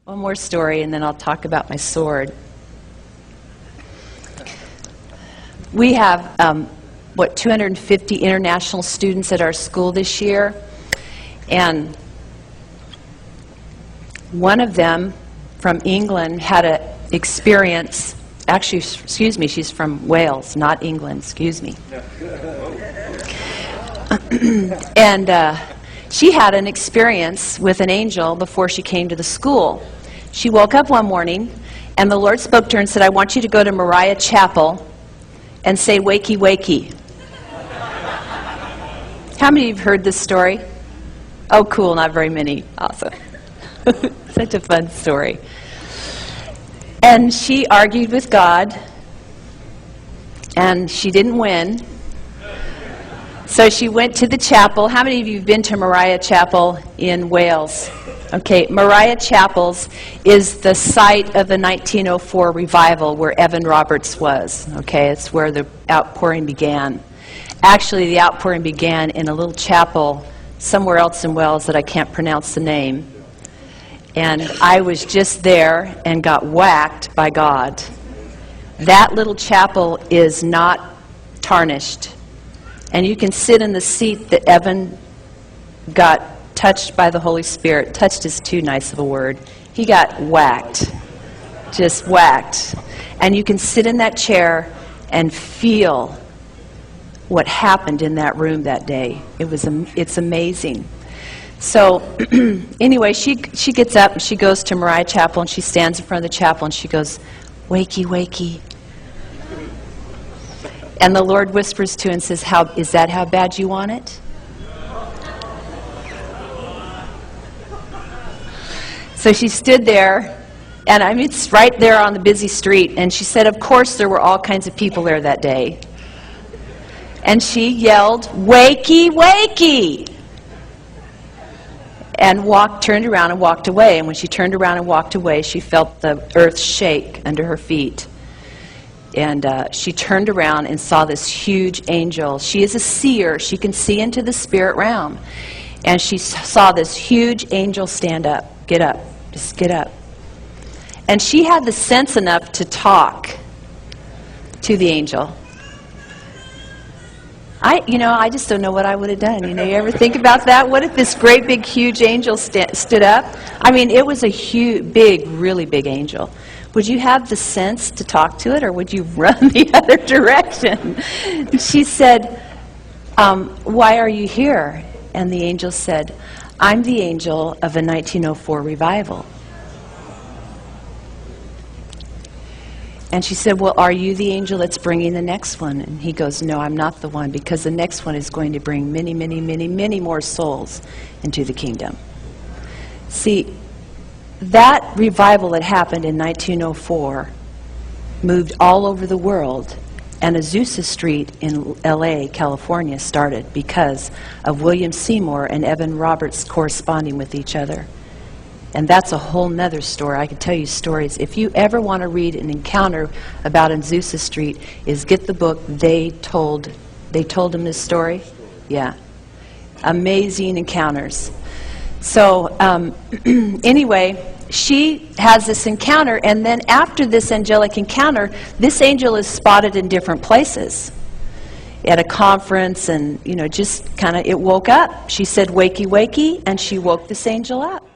One more story, and then I'll talk about my sword. We have, 250 international students at our school this year, and one of them from England had an experience. Actually, excuse me, she's from Wales, not England, excuse me. And she had an experience with an angel before she came to the school. She woke up one morning, and the Lord spoke to her and said, I want you to go to Moriah Chapel and say, Wakey, Wakey. How many of you have heard this story? Oh, cool, not very many. Awesome. Such a fun story. And she argued with God, and she didn't win. So she went to the chapel. How many of you have been to Moriah Chapel in Wales? Okay, Moriah Chapels is the site of the 1904 revival where Evan Roberts was. Okay, it's where the outpouring began. Actually, the outpouring began in a little chapel somewhere else in Wales that I can't pronounce the name. And I was just there and got whacked by God. That little chapel is not tarnished. And you can sit in the seat that Evan got touched by the Holy Spirit. Touched is too nice of a word. He got whacked. Just whacked. And you can sit in that chair and feel what happened in that room that day. It's amazing. So anyway, she gets up and she goes to Moriah Chapel and she stands in front of the chapel and she goes, Wakey, Wakey. And the Lord whispers to her and says, is that how bad you want it? So she stood there, and I mean, it's right there on the busy street, and she said, of course there were all kinds of people there that day. And she yelled, Wakey, Wakey! And turned around and walked away. And when she turned around and walked away, she felt the earth shake under her feet. And she turned around and saw this huge angel. She is a seer. She can see into the spirit realm. And she saw this huge angel stand up. Get up. Just get up. And she had the sense enough to talk to the angel. I just don't know what I would have done. You ever think about that? What if this great big huge angel stood up? I mean, it was a really big angel. Would you have the sense to talk to it, or would you run the other direction? She said, why are you here? And the angel said, I'm the angel of a 1904 revival. And she said, well, are you the angel that's bringing the next one? And he goes, no, I'm not the one, because the next one is going to bring many, many, many, many more souls into the kingdom. See, that revival that happened in 1904 moved all over the world, and Azusa Street in LA, California started because of William Seymour and Evan Roberts corresponding with each other. And that's a whole nother story. I could tell you stories. If you ever want to read an encounter about Azusa Street, get the book They Told Him This Story. Yeah. Amazing encounters. So anyway, she has this encounter, and then after this angelic encounter, this angel is spotted in different places. At a conference, and just kind of, it woke up. She said, Wakey, Wakey, and she woke this angel up.